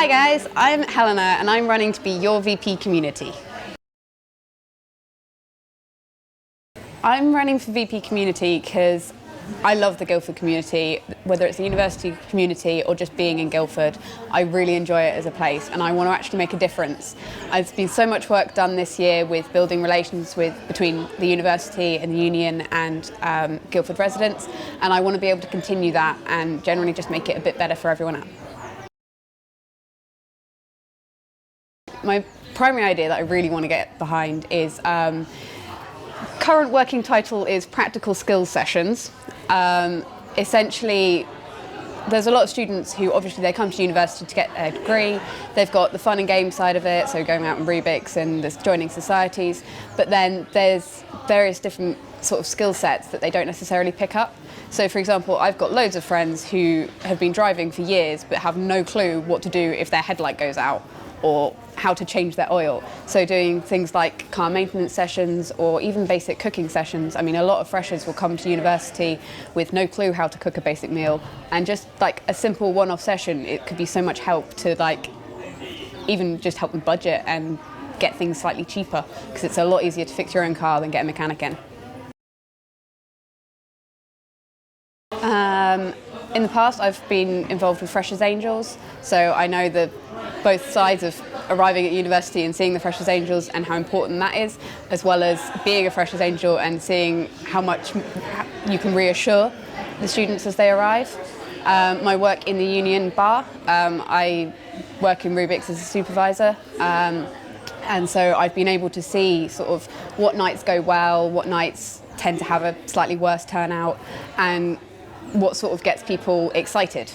Hi guys, I'm Helena and I'm running to be your VP Community. I'm running for VP Community because I love the Guildford community, whether it's the university community or just being in Guildford. I really enjoy it as a place and I want to actually make a difference. There's been so much work done this year with building relations between the university and the union and Guildford residents, and I want to be able to continue that and generally just make it a bit better for everyone else. My primary idea that I really want to get behind is current working title is Practical Skills Sessions. Essentially, there's a lot of students who obviously they come to university to get a degree. They've got the fun and game side of it, so going out in Rubix and there's joining societies, but then there's various different sort of skill sets that they don't necessarily pick up. So for example, I've got loads of friends who have been driving for years but have no clue what to do if their headlight goes out or how to change their oil. So doing things like car maintenance sessions or even basic cooking sessions. I mean, a lot of freshers will come to university with no clue how to cook a basic meal, and just like a simple one-off session, it could be so much help to like even just help them budget and get things slightly cheaper, because it's a lot easier to fix your own car than get a mechanic in. In the past, I've been involved with Freshers' Angels, so I know both sides of arriving at university and seeing the Freshers' Angels and how important that is, as well as being a Freshers' Angel and seeing how much you can reassure the students as they arrive. My work in the union bar, I work in Rubix as a supervisor, and so I've been able to see sort of what nights go well, what nights tend to have a slightly worse turnout, and what sort of gets people excited.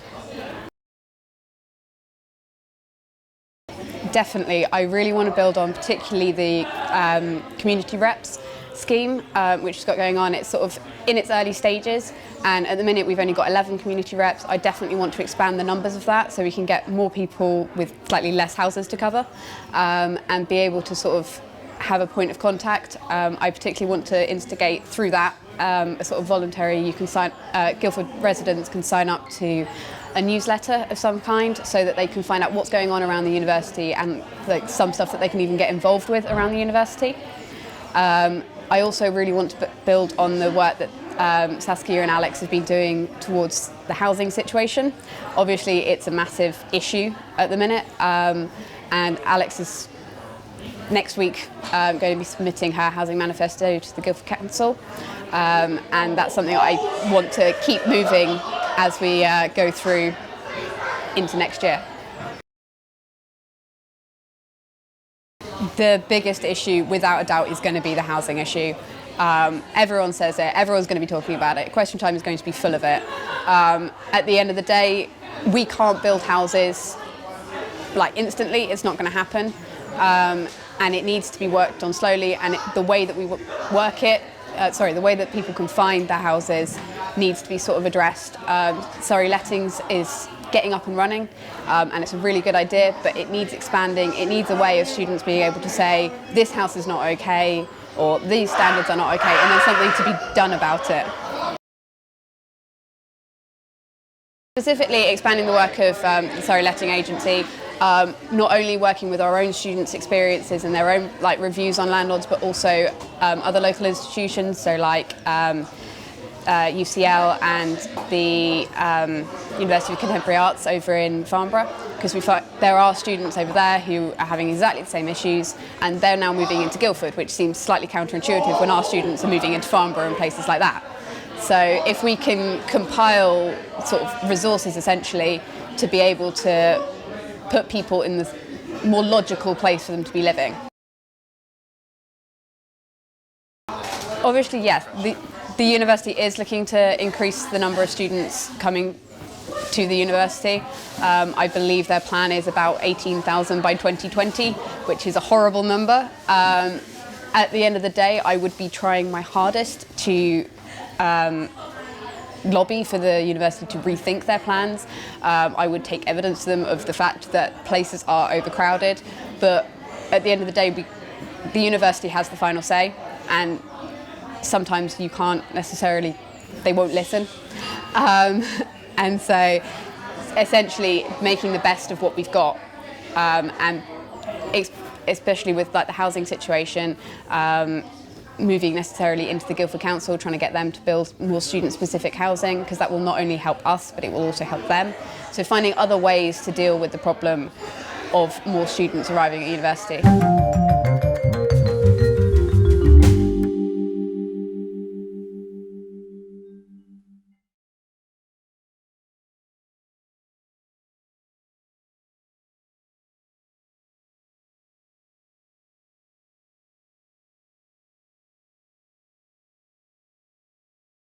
Definitely, I really want to build on particularly the community reps scheme, which has got going on. It's sort of in its early stages, and at the minute we've only got 11 community reps. I definitely want to expand the numbers of that so we can get more people with slightly less houses to cover, and be able to sort of have a point of contact. I particularly want to instigate through that a sort of voluntary, Guildford residents can sign up to a newsletter of some kind so that they can find out what's going on around the university and like some stuff that they can even get involved with around the university. I also really want to build on the work that Saskia and Alex have been doing towards the housing situation. Obviously it's a massive issue at the minute, and Alex is next week going to be submitting her housing manifesto to the Guildford Council, and that's something I want to keep moving as we go through into next year. The biggest issue, without a doubt, is going to be the housing issue. Everyone says it, everyone's going to be talking about it. Question Time is going to be full of it. At the end of the day, we can't build houses like instantly, it's not going to happen. And it needs to be worked on slowly, and the way that we work it, the way that people can find their houses needs to be sort of addressed. Surrey Lettings is getting up and running, and it's a really good idea, but it needs expanding. It needs a way of students being able to say, this house is not okay, or these standards are not okay, and there's something to be done about it. Specifically expanding the work of the Surrey Letting Agency, not only working with our own students' experiences and their own like reviews on landlords, but also other local institutions, so like UCL and the University of Contemporary Arts over in Farnborough, because we find there are students over there who are having exactly the same issues, and they're now moving into Guildford, which seems slightly counterintuitive when our students are moving into Farnborough and places like that. So if we can compile sort of resources essentially to be able to put people in the more logical place for them to be living. Obviously, yes, the university is looking to increase the number of students coming to the university. I believe their plan is about 18,000 by 2020, which is a horrible number. At the end of the day, I would be trying my hardest to lobby for the university to rethink their plans. I would take evidence to them of the fact that places are overcrowded, but at the end of the day, the university has the final say, and sometimes you can't necessarily, they won't listen. And so essentially making the best of what we've got and especially with like the housing situation, moving necessarily into the Guildford Council, trying to get them to build more student-specific housing, because that will not only help us, but it will also help them. So finding other ways to deal with the problem of more students arriving at university.